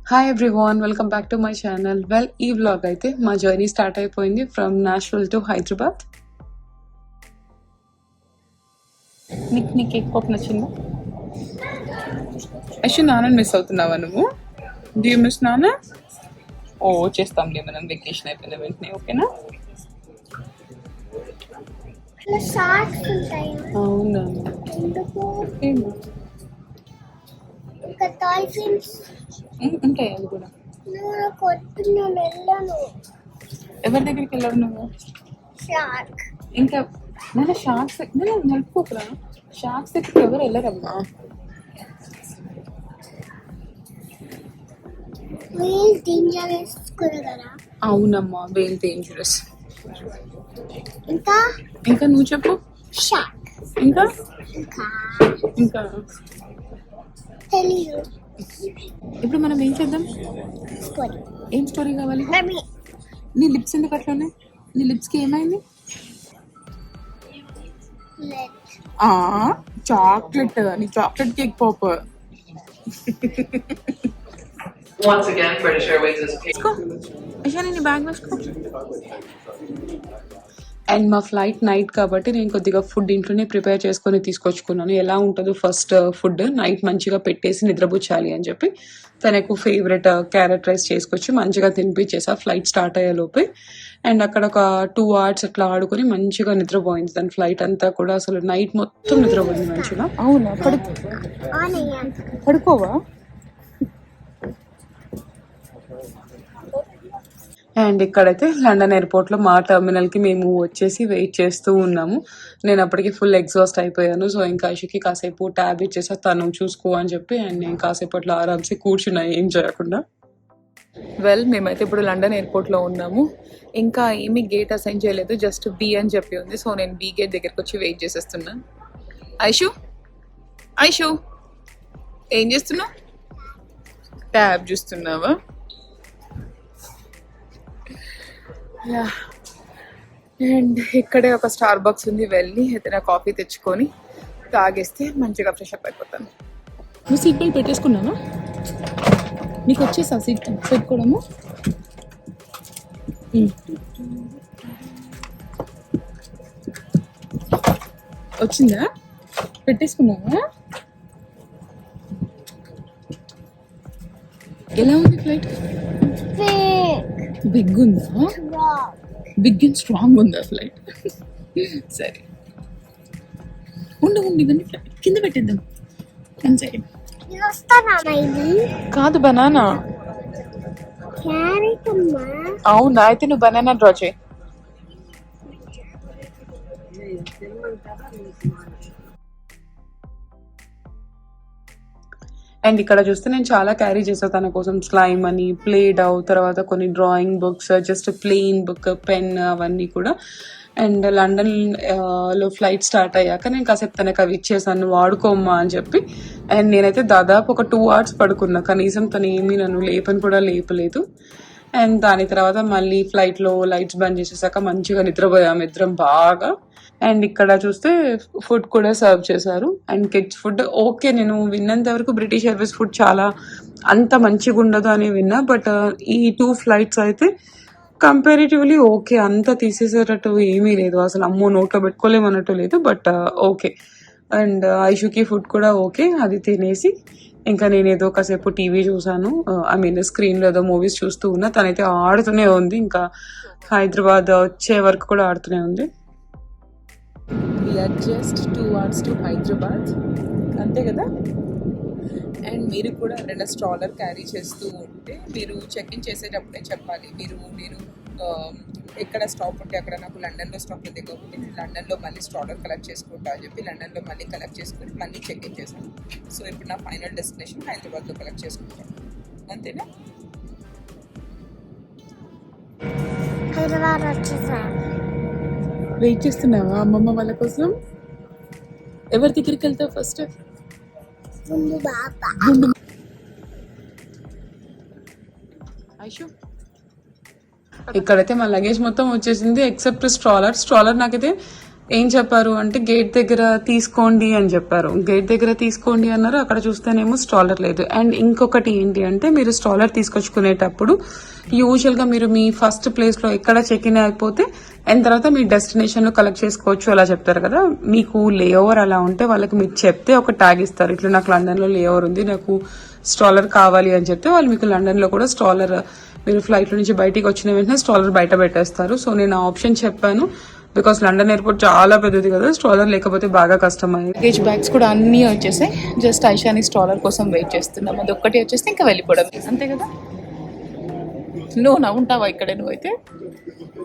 Hi everyone, welcome back to my channel. Well, ఈ vlog అయితే మా జర్నీ స్టార్ట్ అయిపోయింది ఫ్రమ్ నాష్విల్ టు హైదరాబాద్. నీకు కేక్ పాప్ నచ్చిందా? యాక్చువల్లీ నాన్నని మిస్ అవుతున్నావా నువ్వు? డూ యూ మిస్ నాన్న? ఓ, చేస్తాంలే మనం వెకేషన్ అయిపోయిన వెంటనే, ఓకేనా? అవునా, ఉంటాయి అవి కూడా. ఎవరి దగ్గరికి వెళ్ళావు నువ్వు? ఇంకా మన షార్క్స్ నడుపుకోకరా, షార్క్స్ దగ్గరికి ఎవరు వెళ్ళరమ్మా. అవునమ్మా, వేల్ డేంజరస్. ఇంకా నువ్వు చెప్పు. ఇంకా ఇంకా ఇప్పుడు మనం ఏం చేద్దాం? ఏం స్టోరీ కావాలి? నీ లిప్స్ ఎందుకు అట్లా? నీ లిప్స్ కి ఏమైంది? చాక్లెట్, నీ చాక్లెట్ కేక్ పాప్. నీ బ్యాగ్ వేసుకో. అండ్ మా ఫ్లైట్ నైట్ కాబట్టి నేను కొద్దిగా ఫుడ్ ఇంట్లోనే ప్రిపేర్ చేసుకొని తీసుకొచ్చుకున్నాను. ఎలా ఉంటుందో ఫస్ట్ ఫుడ్ నైట్ మంచిగా పెట్టేసి నిద్రపుచ్చాలి అని చెప్పి తనకు ఫేవరెట్ క్యారెట్ రైస్ చేసుకొచ్చి మంచిగా తినిపించేసా ఫ్లైట్ స్టార్ట్ అయ్యే లోపే. అండ్ అక్కడ ఒక 2 hours అట్లా ఆడుకొని మంచిగా నిద్రపోయింది. దాని ఫ్లైట్ అంతా కూడా అసలు నైట్ మొత్తం నిద్రపోయింది మంచిగా. అవునా, పడుకోవా? అండ్ ఇక్కడైతే లండన్ ఎయిర్పోర్ట్ లో మా టర్మినల్ కి మేము వచ్చేసి వెయిట్ చేస్తూ ఉన్నాము. నేను అప్పటికి ఫుల్ ఎగ్జాస్ట్ అయిపోయాను. సో ఇంకా ఐషుకి కాసేపు ట్యాబ్ ఇచ్చేసా, తను చూసుకో అని చెప్పి. అండ్ నేను కాసేపు అట్లా ఆరామ్సే కూర్చున్నా ఏం చేయకుండా. వెల్, మేమైతే ఇప్పుడు లండన్ ఎయిర్పోర్ట్ లో ఉన్నాము. ఇంకా ఏమీ గేట్ అసైన్ చేయలేదు, జస్ట్ బి అని చెప్పి ఉంది. సో నేను బి గేట్ దగ్గరకు వచ్చి వెయిట్ చేసేస్తున్నా. ఐషు ఐషు ఏం చేస్తున్నావు? ట్యాబ్ చూస్తున్నావా? అండ్ ఇక్కడే ఒక స్టార్ బాక్స్ ఉంది, వెళ్ళి ఏదైనా కాఫీ తెచ్చుకొని తాగేస్తే మంచిగా ఫ్రెష్ అప్ అయిపోతాను. నువ్వు సీట్ బెల్ట్ పెట్టేసుకున్నాను? నీకు వచ్చేసా సీట్ పెట్టుకోవడము? వచ్చిందా? పెట్టేసుకున్నావా? ఎలా ఉంది ఫ్లైట్? బిగ్ ఉందా? బిగ్ అండ్ స్ట్రాంగ్ ఉందా ఫ్లైట్? సరే, ఉండు ఇవన్నీ ఫ్లైట్ కింద పెట్టేద్దాం. కాదు, బనానా. అవునా, అయితే నువ్వు బనానా డ్రా చేయి. అండ్ ఇక్కడ చూస్తే నేను చాలా క్యారీ చేసాను తన కోసం. స్లైమ్ అని, ప్లే డౌ, తర్వాత కొన్ని drawing books, just plain book, pen, అవన్నీ కూడా. అండ్ లండన్ లో ఫ్లైట్ స్టార్ట్ అయ్యాక నేను కాసేపు తనకు అవి ఇచ్చేసాను, వాడుకోమ్మా అని చెప్పి. అండ్ నేనైతే దాదాపు ఒక 2 hours పడుకున్నా. కనీసం తను ఏమీ నన్ను లేపని కూడా లేపలేదు. అండ్ దాని తర్వాత మళ్ళీ ఫ్లైట్ లో లైట్స్ బంద్ చేసేసాక మంచిగా నిద్రపోయాము ఇద్దరం బాగా. అండ్ ఇక్కడ చూస్తే ఫుడ్ కూడా సర్వ్ చేశారు. అండ్ కిడ్స్ ఫుడ్ ఓకే, నేను విన్నంత వరకు బ్రిటిష్ ఎయిర్వేస్ ఫుడ్ చాలా అంత మంచిగా ఉండదు అని విన్నా. బట్ ఈ 2 flights అయితే కంపారిటివ్లీ ఓకే, అంత తీసేసేటట్టు ఏమీ లేదు అసలు. అమ్మో, నోట్లో పెట్టుకోలేమన్నట్టు లేదు. But okay. అండ్ ఐషుకి ఫుడ్ కూడా ఓకే. అది తినేసి ఇంకా నేనేదో కాసేపు టీవీ చూసాను. ఐ మీన్ స్క్రీన్ లో ఏదో మూవీస్ చూస్తూ ఉన్నా. తనైతే ఆడుతూనే ఉంది, ఇంకా హైదరాబాద్ వచ్చే వరకు కూడా ఆడుతూనే ఉంది. We're just 2 hours to Hyderabad, అంతే కదా. అండ్ మీరు కూడా ఏదైనా స్ట్రాలర్ క్యారీ చేస్తూ ఉంటే మీరు చెక్ ఇన్ చేసేటప్పుడే చెప్పాలి. నేను ఎక్కడ స్టాప్ ఉంటే అక్కడ నాకు లండన్లో స్టాప్లో దిగకపోతే నేను లండన్లో మళ్ళీ స్టాలర్ కలెక్ట్ చేసుకుంటా అని చెప్పి లండన్లో మళ్ళీ కలెక్ట్ చేసుకుని మళ్ళీ చెక్ ఇన్ చేశాను. సో ఇప్పుడు నా ఫైనల్ డెస్టినేషన్ హైదరాబాద్లో కలెక్ట్ చేసుకుంటాను. అంతేనా? వెయిట్ చేస్తున్నావా అమ్మమ్మ వాళ్ళ కోసం? ఎవరి దగ్గరికి వెళ్తావు ఫస్ట్? ఇక్కడైతే మా లగేజ్ మొత్తం వచ్చేసింది ఎక్సెప్ట్ స్ట్రాలర్ నాకైతే ఏం చెప్పారు అంటే గేట్ దగ్గర తీసుకోండి అని చెప్పారు. గేట్ దగ్గర తీసుకోండి అన్నారు. అక్కడ చూస్తేనేమో స్ట్రాలర్ లేదు. అండ్ ఇంకొకటి ఏంటి అంటే మీరు స్ట్రాలర్ తీసుకొచ్చుకునేటప్పుడు యూజువల్ గా మీరు మీ ఫస్ట్ ప్లేస్ లో ఎక్కడ చెక్ ఇన్ అయిపోతే అండ్ తర్వాత మీ డెస్టినేషన్ లో కలెక్ట్ చేసుకోవచ్చు అలా చెప్తారు కదా. మీకు లేఓవర్ అలా ఉంటే వాళ్ళకి మీరు చెప్తే ఒక ట్యాగ్ ఇస్తారు, ఇట్లా నాకు లండన్ లో లేఓవర్ ఉంది, నాకు స్ట్రాలర్ కావాలి అని చెప్తే వాళ్ళు మీకు లండన్ లో కూడా స్ట్రాలర్, మీరు ఫ్లైట్ లో నుంచి బయటికి వచ్చిన వెంటనే స్ట్రాలర్ బయట పెట్టేస్తారు. సో నేను ఆ ఆప్షన్ చెప్పాను బికాస్ లండన్ ఎయిర్పోర్ట్ చాలా పెద్దది కదా, స్ట్రాలర్ లేకపోతే బాగా కష్టం అయ్యింది. లగేజ్ బ్యాగ్స్ కూడా అన్నీ వచ్చేసాయి. జస్ట్ ఐషాని స్ట్రాలర్ కోసం వెయిట్ చేస్తున్నాం. అది ఒక్కటి వచ్చేస్తే ఇంకా వెళ్ళిపోవడం అంతే కదా. నువ్వు నవ్వుంటావా ఇక్కడే? నువ్వైతే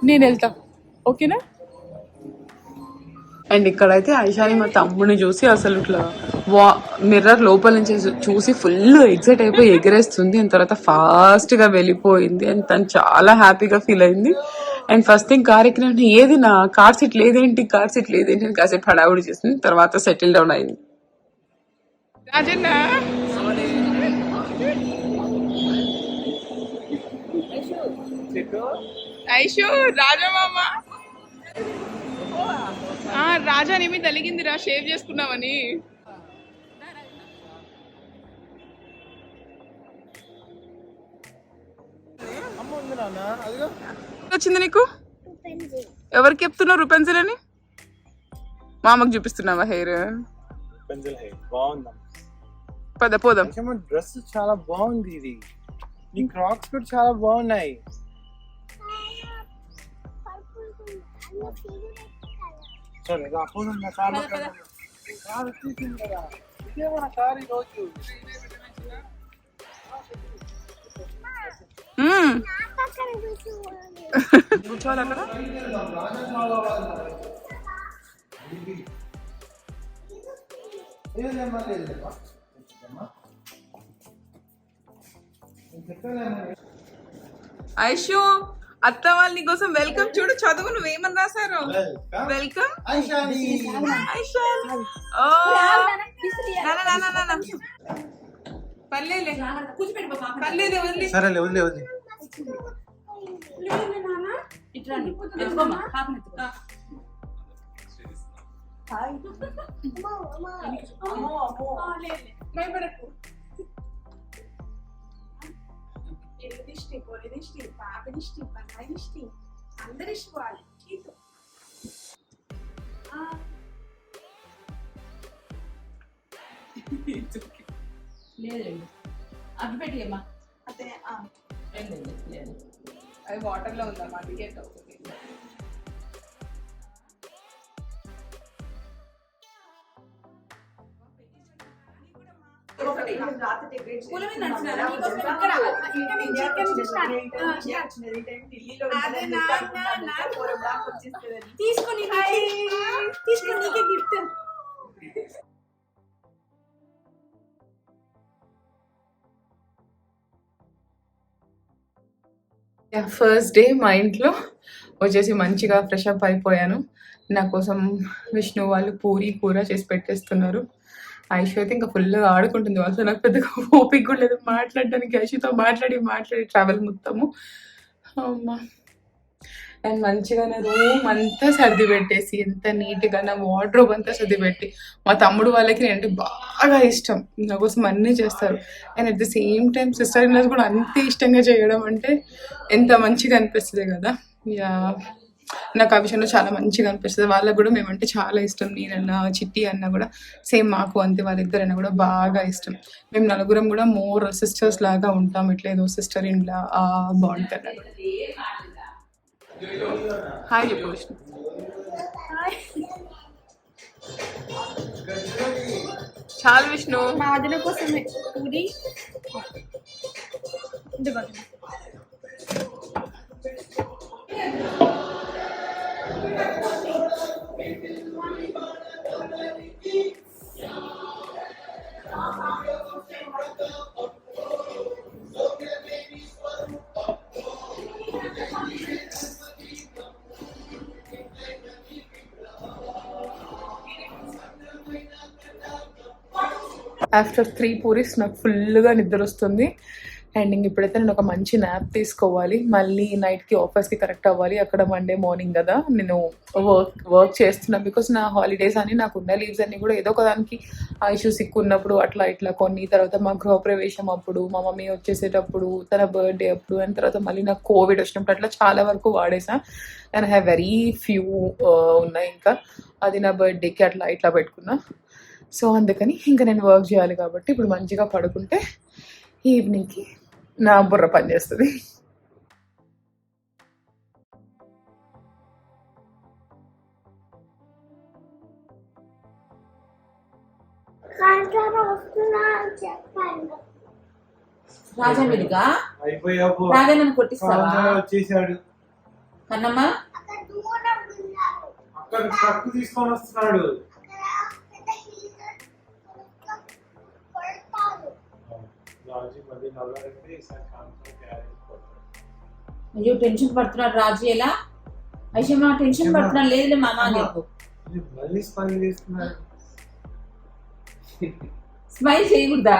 నేను వెళ్తా, ఓకేనా? అండ్ ఇక్కడైతే ఐషాని మా తమ్ముడిని చూసి అసలు ఇట్లా మిర్రర్ లోపల నుంచి చూసి ఫుల్ ఎక్సైట్ అయిపోయి ఎగరేస్తుంది. అండ్ తర్వాత ఫాస్ట్ గా వెళ్ళిపోయింది. అండ్ తను చాలా హ్యాపీగా ఫీల్ అయింది. అండ్ ఫస్ట్ థింగ్ కార్ ఎక్కిన ఏది నా కార్ సీట్ లేదేంటి అని కాసేపు హడావుడి చేసింది. తర్వాత సెటిల్ డౌన్ అయింది. ఐషు రాజమామ రాజానేమి తలిగిందిరా షేవ్ చేసుకున్నామని. వచ్చింది నీకు? ఎవరికి చెప్తున్నావు రూపెన్సిల్ అని? మా అమ్మకి చూపిస్తున్నావా హెయిర్? పద పోదాం. డ్రెస్ చాలా బాగుంది. ఇది నీ క్రాక్స్ కూడా చాలా బాగున్నాయి. కూర్చోవాలన్నా ఐషు అత్త వాళ్ళ నీ కోసం వెల్కమ్. చూడు చదువు నువ్వేమని రాశారు. వెల్కమ్ పర్లేదే వదిలే. లేదండి అది పెట్టియమ్మా. అదే అది వాటర్ లో ఉందమ్మా, అందుకే అవుతుంది. తీసుకొని గిఫ్ట్. ఫస్ట్ డే మా ఇంట్లో వచ్చేసి మంచిగా ఫ్రెష్ అప్ అయిపోయాను. నా కోసం విష్ణు వాళ్ళు పూరి కూర చేసి పెట్టేస్తున్నారు. ఐషు అయితే ఇంకా ఫుల్గా ఆడుకుంటుంది. అసలు నాకు పెద్దగా ఓపిక కూడా లేదు మాట్లాడడానికి. ఐషుతో మాట్లాడి ట్రావెల్ మొత్తము అమ్మా. అండ్ మంచిగా నా రూమ్ అంతా సర్ది పెట్టేసి ఎంత నీట్గా నా వార్డ్రోబ్ అంతా సర్ది పెట్టి, మా తమ్ముడు వాళ్ళకి అంటే బాగా ఇష్టం, నా కోసం అన్నీ చేస్తారు. And at the same time sister in law కూడా అంతే ఇష్టంగా చేయడం అంటే ఎంత మంచిగా అనిపిస్తుంది కదా. యా నాకు ఆ విషయంలో చాలా మంచిగా అనిపిస్తుంది. వాళ్ళకు కూడా మేమంటే చాలా ఇష్టం. నేనన్నా చిట్టి అన్న కూడా సేమ్ మాకు అంతే, వాళ్ళిద్దరైనా కూడా బాగా ఇష్టం. మేము నలుగురం కూడా మోర్ సిస్టర్స్ లాగా ఉంటాం. ఇట్లా ఏదో సిస్టర్ ఇన్ లా బాగుంటుంది. హాయ్ చెప్పు విష్ణు. చాలు విష్ణు. మా వదిన కోసమే పూరి. ఆఫ్టర్ 3 పూరీస్ నాకు ఫుల్గా నిద్ర వస్తుంది. అండ్ ఇంక ఇప్పుడైతే నేను ఒక మంచి న్యాప్ తీసుకోవాలి. మళ్ళీ నైట్కి ఆఫీస్కి కరెక్ట్ అవ్వాలి. అక్కడ మండే మార్నింగ్ కదా నేను వర్క్ చేస్తున్నాను. బికాస్ నా హాలిడేస్ అని నాకు ఉన్న లీవ్స్ అన్ని కూడా ఏదో ఒక దానికి ఇష్యూస్ ఎక్కువ ఉన్నప్పుడు అట్లా ఇట్లా కొన్ని, తర్వాత మా గృహప్రవేశం అప్పుడు, మా మమ్మీ వచ్చేసేటప్పుడు, తన బర్త్డే అప్పుడు, అండ్ తర్వాత మళ్ళీ నాకు కోవిడ్ వచ్చినప్పుడు అట్లా చాలా వరకు వాడేసా. And I have very few ఉన్నాయి. ఇంకా అది నా బర్త్డేకి అట్లా ఇట్లా పెట్టుకున్నా. సో అందుకని ఇంకా నేను వర్క్ చేయాలి కాబట్టి ఇప్పుడు మంచిగా పడుకుంటే ఈవినింగ్కి నా బుర్ర పనిచేస్తుంది. రాజా మీదుగా రాజా నన్ను కొట్టిస్తావా కన్నమ్మా? అక్కడ ట్రక్ తీసుకొని వస్తున్నాడు. అయ్యో టెన్షన్ పడుతున్నాడు రాజు. ఎలా ఐషమ్మా టెన్షన్ పడుతున్నాడు? లేదులే మామ చెప్పు. స్మైల్ చేయకూడదా?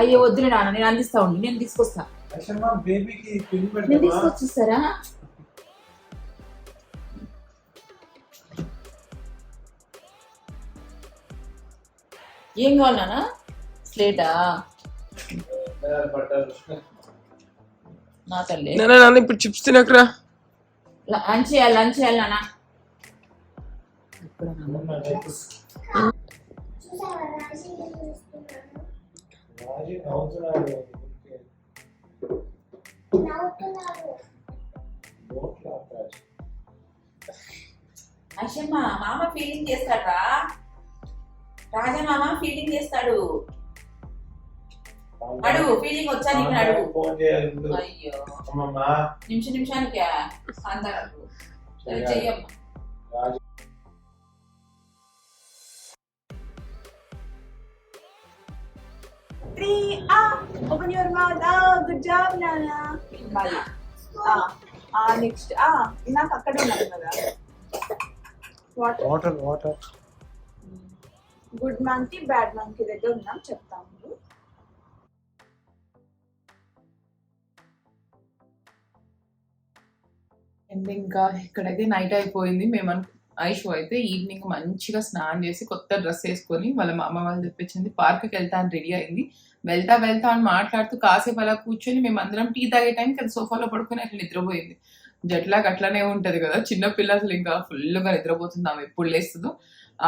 అయ్యో వద్దులే నాన్న, నేను అందిస్తా ఉండి, నేను తీసుకొస్తా. నేను తీసుకొచ్చిస్తారా? ఏం కావాలి నాన్న? స్లేటా? నా తల్లి ఇప్పుడు చిప్స్ తినకరా. లంచ్ చేయాలి నాన్న. అయ్యమ్మ మామ ఫీలింగ్ చేస్తాడా? రాజా మామ ఫీలింగ్ చేస్తాడు. అడుగు ఫీలింగ్ వచ్చా నీకు? అడుగు. అయ్యో నిమిషానికి అందరూ సరే చెయ్యమ్మా. Open your mouth. Good job, Nana. Next. నాకు అక్కడ ఉన్నాను కదా. Water. Good monkey bad monkey దగ్గర ఉన్నాం, చెప్తాము. అండ్ ఇంకా ఇక్కడైతే నైట్ అయిపోయింది. మేము ఐషు అయితే ఈవినింగ్ మంచిగా స్నానం చేసి కొత్త డ్రెస్ వేసుకొని వాళ్ళ మా అమ్మ వాళ్ళు తెప్పించింది పార్క్కి వెళ్తా అని రెడీ అయింది. వెళ్తా అని మాట్లాడుతూ కాసేపు అలా కూర్చొని మేము అందరం టీ తాగే టైంకి అది సోఫాలో పడుకొని అట్లా నిద్రపోయింది. జట్లాగా అట్లానే ఉంటది కదా, చిన్న పిల్ల అసలు ఇంకా ఫుల్గా నిద్రపోతుంది. ఆమె ఎప్పుడు లేస్తుందో.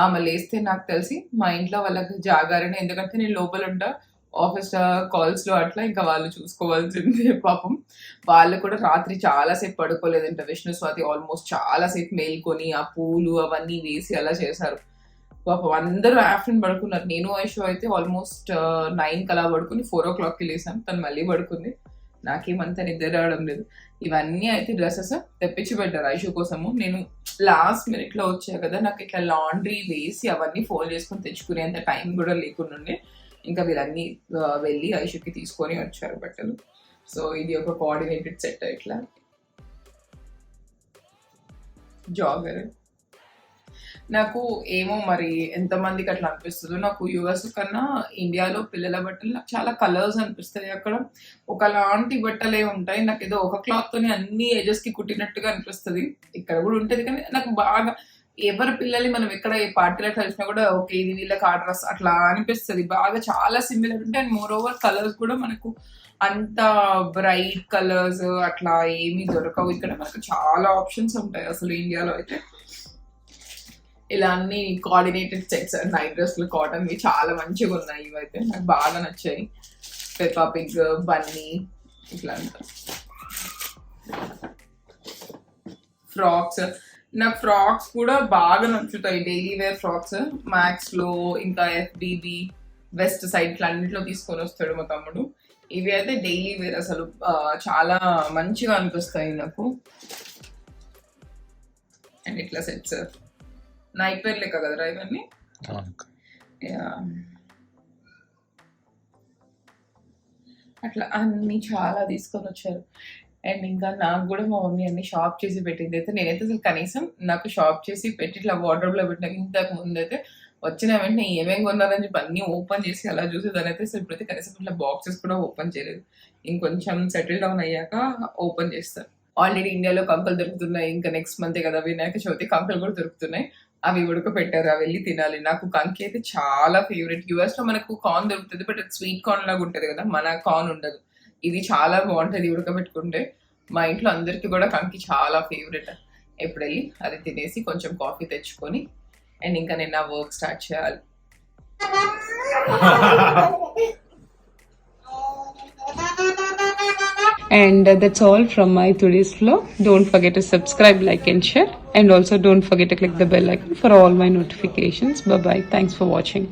ఆమె లేస్తే నాకు తెలిసి మా ఇంట్లో వాళ్ళకి జాగారనే, ఎందుకంటే నేను లోపల ఉంటా ఆఫీస్ కాల్స్ లో అట్లా, ఇంకా వాళ్ళు చూసుకోవాల్సిందే పాపం. వాళ్ళు కూడా రాత్రి చాలా సేపు పడుకోలేదంట. విష్ణు స్వాతి ఆల్మోస్ట్ చాలా సేపు మేల్కొని ఆ పూలు అవన్నీ వేసి అలా చేశారు పాపం. అందరూ ఆఫ్టర్నూన్ పడుకున్నారు. నేను ఐషు అయితే ఆల్మోస్ట్ 9 అలా పడుకుని 4 o'clock లేసాను. తను మళ్ళీ పడుకుంది. నాకేమంతా నిద్ర రావడం లేదు. ఇవన్నీ అయితే డ్రెస్సెస్ తెప్పించి పెట్టారు ఐషు కోసము. నేను లాస్ట్ మినిట్ లో వచ్చా కదా, నాకు ఇట్లా లాండ్రీ వేసి అవన్నీ ఫోల్డ్ చేసుకొని తెచ్చుకునేంత టైం కూడా లేకుండా ఇంకా వీళ్ళన్నీ వెళ్ళి ఐషుకి తీసుకొని వచ్చారు బట్టలు. సో ఇది ఒక కోఆర్డినేటెడ్ సెట్. ఇట్లా జాగర్ నాకు ఏమో మరి ఎంతమందికి అట్లా అనిపిస్తుందో, నాకు యుఎస్ కన్నా ఇండియాలో పిల్లల బట్టలు నాకు చాలా కలర్స్ అనిపిస్తాయి. అక్కడ ఒకలాంటి బట్టలే ఉంటాయి. నాకు ఏదో ఒక క్లాత్ తోని అన్ని ఏజెస్ కి కుట్టినట్టుగా అనిపిస్తుంది. ఇక్కడ కూడా ఉంటది కానీ నాకు బాగా ఎవరి పిల్లల్ని మనం ఎక్కడ ఏ పార్టీలో కలిసినా కూడా ఓకే ఇది వీళ్ళకి ఆ డ్రెస్ అట్లా అనిపిస్తుంది. బాగా చాలా సిమిలర్ ఉంటాయి. అండ్ మోర్ ఓవర్ కలర్స్ కూడా మనకు అంత బ్రైట్ కలర్స్ అట్లా ఏమీ దొరకవు. ఇక్కడ మనకు చాలా ఆప్షన్స్ ఉంటాయి. అసలు ఇండియాలో అయితే ఇలా అన్ని కోఆర్డినేటెడ్ సెట్స్ నైట్ డ్రెస్లు కాటన్ చాలా మంచిగా ఉన్నాయి. ఇవైతే నాకు బాగా నచ్చాయి. పెప్పా పిగ్, బన్నీ ఇట్లా ఫ్రాక్స్. నాకు ఫ్రాక్స్ కూడా బాగా నచ్చుతాయి. డైలీ వేర్ ఫ్రాక్స్ మ్యాక్స్ లో, ఇంకా FBB, వెస్ట్ సైడ్ ఇట్లా అన్నింటిలో తీసుకొని వస్తాడు మా తమ్ముడు. ఇవి అయితే డైలీ వేర్ అసలు చాలా మంచిగా అనిపిస్తాయి నాకు. అండ్ ఇట్లా సెట్స్ నైట్ వేర్ లెక్క కదరా ఇవన్నీ. అట్లా అన్ని చాలా తీసుకొని వచ్చారు. అండ్ ఇంకా నాకు కూడా మా మమ్మీ అన్ని షాప్ చేసి పెట్టింది. అయితే నేనైతే అసలు కనీసం నాకు షాప్ చేసి పెట్టి ఇట్లా వార్డ్రోబ్ లో పెట్టిన ఇంతకు ముందు అయితే వచ్చిన వెంటనే ఏమేమి కొన్నారని చెప్పి అన్ని ఓపెన్ చేసి అలా చూసేదాని అయితే అసలు ఇప్పుడైతే కనీసం ఇట్లా బాక్సెస్ కూడా ఓపెన్ చేయలేదు. ఇంకొంచెం సెటిల్ డౌన్ అయ్యాక ఓపెన్ చేస్తాను. ఆల్రెడీ ఇండియాలో కంకులు దొరుకుతున్నాయి. ఇంకా నెక్స్ట్ మంత్ కదా వినాయక చవితి, కంకులు కూడా దొరుకుతున్నాయి. అవి ఉడకపెట్టారు, అవి వెళ్ళి తినాలి. నాకు కంకి అయితే చాలా ఫేవరెట్. యూఎస్ లో మనకు కార్న్ దొరుకుతుంది, బట్ అది స్వీట్ కార్న్ లాగా ఉంటుంది కదా, మన కార్న్ ఉండదు. ఇది చాలా బాగుంటుంది ఉడకబెట్టుకుంటే. మా ఇంట్లో అందరికి కూడా కంకి చాలా ఫేవరెట్. ఎప్పుడు వెళ్ళి అది తినేసి కొంచెం కాఫీ తెచ్చుకొని అండ్ ఇంకా నేను నా వర్క్ స్టార్ట్ చేయాలి. And that's all from my today's vlog. Don't forget to subscribe, like and share, and also don't forget to click the bell icon for all my notifications. Bye bye. Thanks for watching.